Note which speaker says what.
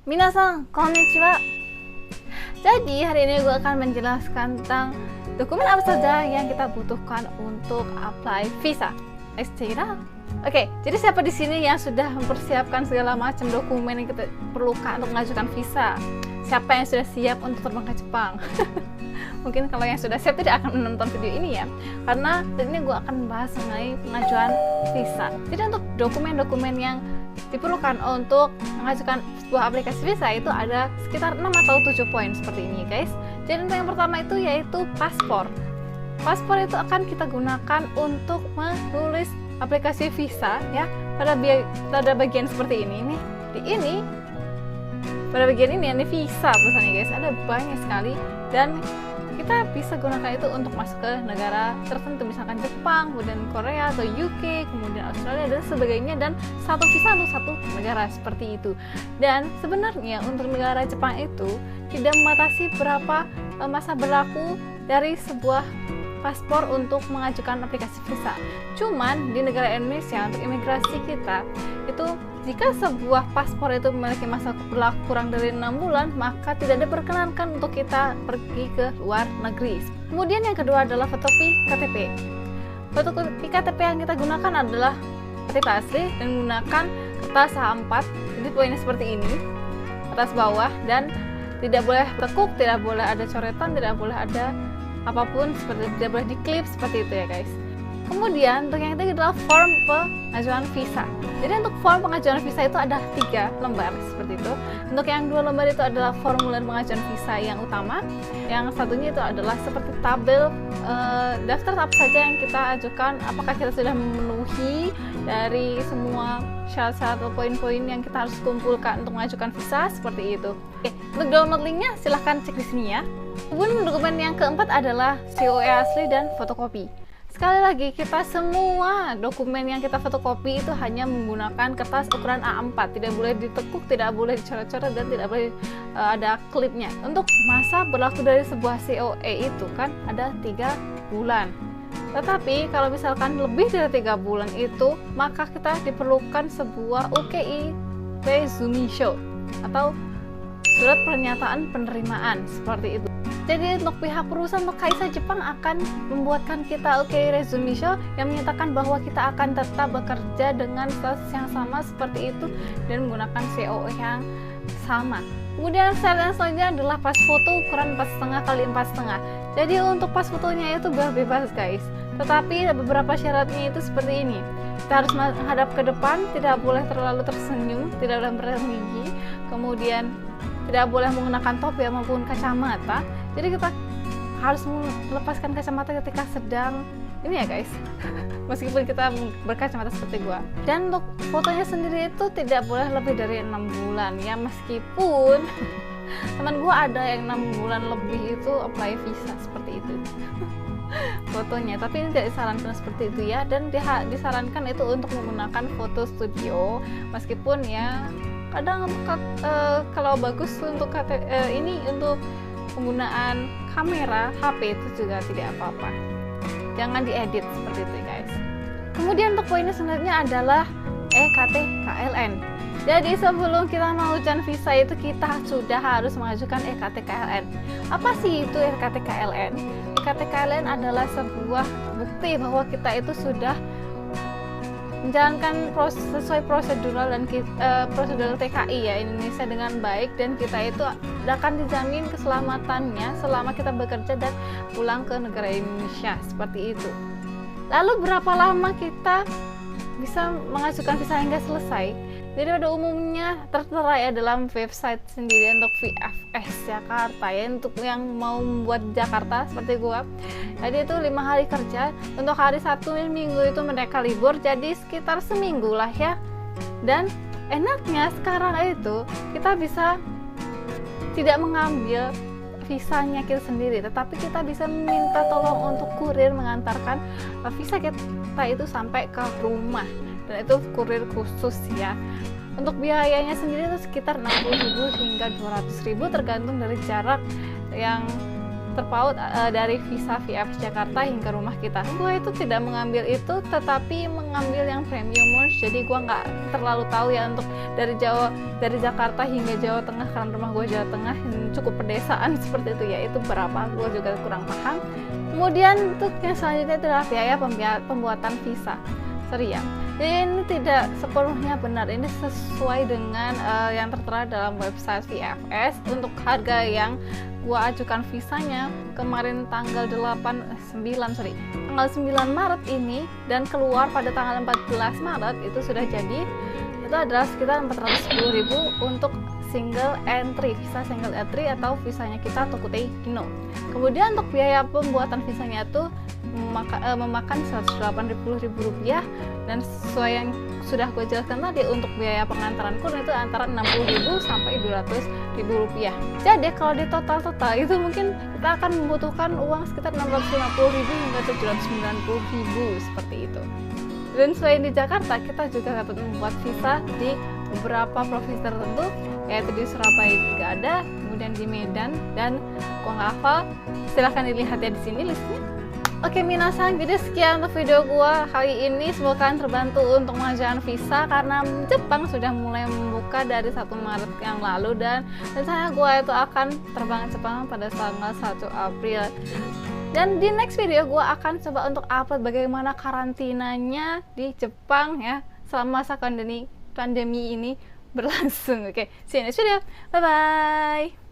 Speaker 1: Minasan, konnichiwa. Jadi hari ini gue akan menjelaskan tentang dokumen apa saja yang kita butuhkan untuk apply visa. Estira. Oke, jadi siapa di sini yang sudah mempersiapkan segala macam dokumen yang kita perlukan untuk mengajukan visa? Siapa yang sudah siap untuk terbang ke Jepang? Mungkin kalau yang sudah siap tidak akan menonton video ini ya, karena ini gue akan bahas mengenai pengajuan visa. Jadi untuk dokumen-dokumen yang diperlukan untuk mengajukan sebuah aplikasi visa itu ada sekitar 6 atau 7 poin seperti ini guys. Jadi yang pertama itu yaitu paspor. Paspor itu akan kita gunakan untuk menulis aplikasi visa ya, pada bagian seperti ini nih. Pada bagian ini visa tulisannya guys, ada banyak sekali dan kita bisa gunakan itu untuk masuk ke negara tertentu, misalkan Jepang, kemudian Korea atau UK, kemudian Australia dan sebagainya, dan satu visa untuk satu negara seperti itu. Dan sebenarnya untuk negara Jepang itu tidak membatasi berapa masa berlaku dari sebuah paspor untuk mengajukan aplikasi visa. Cuman di negara Indonesia untuk imigrasi kita itu jika sebuah paspor itu memiliki masa berlaku kurang dari 6 bulan, maka tidak diperkenankan untuk kita pergi ke luar negeri. Kemudian yang kedua adalah fotokopi KTP. Fotokopi KTP yang kita gunakan adalah KTP asli dan menggunakan kertas A4. Jadi poinnya seperti ini, atas bawah, dan tidak boleh tekuk, tidak boleh ada coretan, tidak boleh ada apapun, tidak boleh diklip seperti itu ya guys. Kemudian untuk yang ketiga adalah form pengajuan visa. Jadi untuk form pengajuan visa itu ada 3 lembar seperti itu. Untuk yang 2 lembar itu adalah formulir pengajuan visa yang utama. Yang satunya itu adalah seperti tabel daftar apa saja yang kita ajukan, apakah kita sudah memenuhi dari semua syarat-syarat atau poin-poin yang kita harus kumpulkan untuk mengajukan visa seperti itu. Oke, untuk download linknya silahkan cek di sini ya. Kemudian dokumen yang keempat adalah COE asli dan fotokopi. Sekali lagi, kita semua dokumen yang kita fotokopi itu hanya menggunakan kertas ukuran A4, tidak boleh ditekuk, tidak boleh dicoret-coret, dan tidak boleh ada klipnya. Untuk masa berlaku dari sebuah COE itu kan ada 3 bulan. Tetapi kalau misalkan lebih dari 3 bulan itu, maka kita diperlukan sebuah UKI Resumisho atau surat pernyataan penerimaan seperti itu. Jadi untuk pihak perusahaan, untuk Kaisa Jepang akan membuatkan kita UKI Resumisho yang menyatakan bahwa kita akan tetap bekerja dengan status yang sama seperti itu dan menggunakan COE yang sama. Kemudian syarat selanjutnya adalah pas foto ukuran 4,5 kali 4,5. Jadi untuk pas fotonya itu bebas guys. Tetapi beberapa syaratnya itu seperti ini. Kita harus menghadap ke depan, tidak boleh terlalu tersenyum, tidak boleh merem gigi, kemudian tidak boleh menggunakan topi maupun kacamata. Jadi kita harus melepaskan kacamata ketika sedang ini ya guys. Meskipun kita berkacamata seperti gua. Dan untuk fotonya sendiri itu tidak boleh lebih dari 6 bulan ya, meskipun teman gua ada yang 6 bulan lebih itu apply visa seperti itu. Fotonya, tapi ini tidak disarankan seperti itu ya, dan disarankan itu untuk menggunakan foto studio, meskipun ya kadang kalau bagus untuk ini untuk penggunaan kamera HP itu juga tidak apa-apa, jangan diedit seperti itu guys. Kemudian untuk poinnya selanjutnya adalah EKT-KLN. Jadi sebelum kita mengajukan visa itu kita sudah harus mengajukan EKT-KLN. Apa sih itu EKT-KLN? EKT-KLN adalah sebuah bukti bahwa kita itu sudah menjalankan sesuai prosedural dan prosedur TKI ya Indonesia dengan baik, dan kita itu akan dijamin keselamatannya selama kita bekerja dan pulang ke negara Indonesia seperti itu. Lalu berapa lama kita bisa mengajukan visa hingga selesai? Jadi pada umumnya tertera ya dalam website sendiri untuk VFS Jakarta ya, untuk yang mau membuat Jakarta seperti gua. Jadi itu 5 hari kerja, untuk hari Sabtu dan Minggu itu mereka libur, jadi sekitar seminggu lah ya. Dan enaknya sekarang itu kita bisa tidak mengambil visanya kita sendiri, tetapi kita bisa meminta tolong untuk kurir mengantarkan visa kita itu sampai ke rumah, dan itu kurir khusus ya. Untuk biayanya sendiri itu sekitar 60.000 hingga 200.000 tergantung dari jarak yang terpaut dari visa VFS Jakarta hingga rumah kita. Gue itu tidak mengambil itu, tetapi mengambil yang premium launch. Jadi gue nggak terlalu tahu ya untuk dari Jakarta hingga Jawa Tengah, karena rumah gue Jawa Tengah cukup pedesaan seperti itu ya, itu berapa gue juga kurang paham. Kemudian untuk yang selanjutnya itu adalah biaya pembuatan visa. Sorry ya, jadi ini tidak sepenuhnya benar, ini sesuai dengan yang tertera dalam website VFS. Untuk harga yang gua ajukan visanya kemarin tanggal 9 Maret ini dan keluar pada tanggal 14 Maret itu sudah jadi, itu adalah sekitar 410.000 untuk single entry, visa single entry atau visanya kita Tokutei Kino. Kemudian untuk biaya pembuatan visanya itu memakan Rp180.000, dan sesuai yang sudah gue jelaskan tadi, untuk biaya pengantaran kur itu antara Rp60.000 sampai Rp200.000. Jadi kalau di total itu mungkin kita akan membutuhkan uang sekitar Rp650.000 hingga Rp790.000 seperti itu. Dan selain di Jakarta, kita juga dapat membuat visa di beberapa provinsi tertentu, yaitu di Surabaya juga ada, kemudian di Medan, dan gua nggak hafal, silahkan dilihat ya di sini listnya. Oke minasan, jadi sekian untuk video gua kali ini. Semoga kalian terbantu untuk mengajukan visa, karena Jepang sudah mulai membuka dari 1 Maret yang lalu, dan rencananya gua itu akan terbang ke Jepang pada tanggal 1 April. Dan di next video gue akan coba untuk upload bagaimana karantinanya di Jepang ya selama masa pandemi ini berlangsung. Oke, see you next video. Bye bye.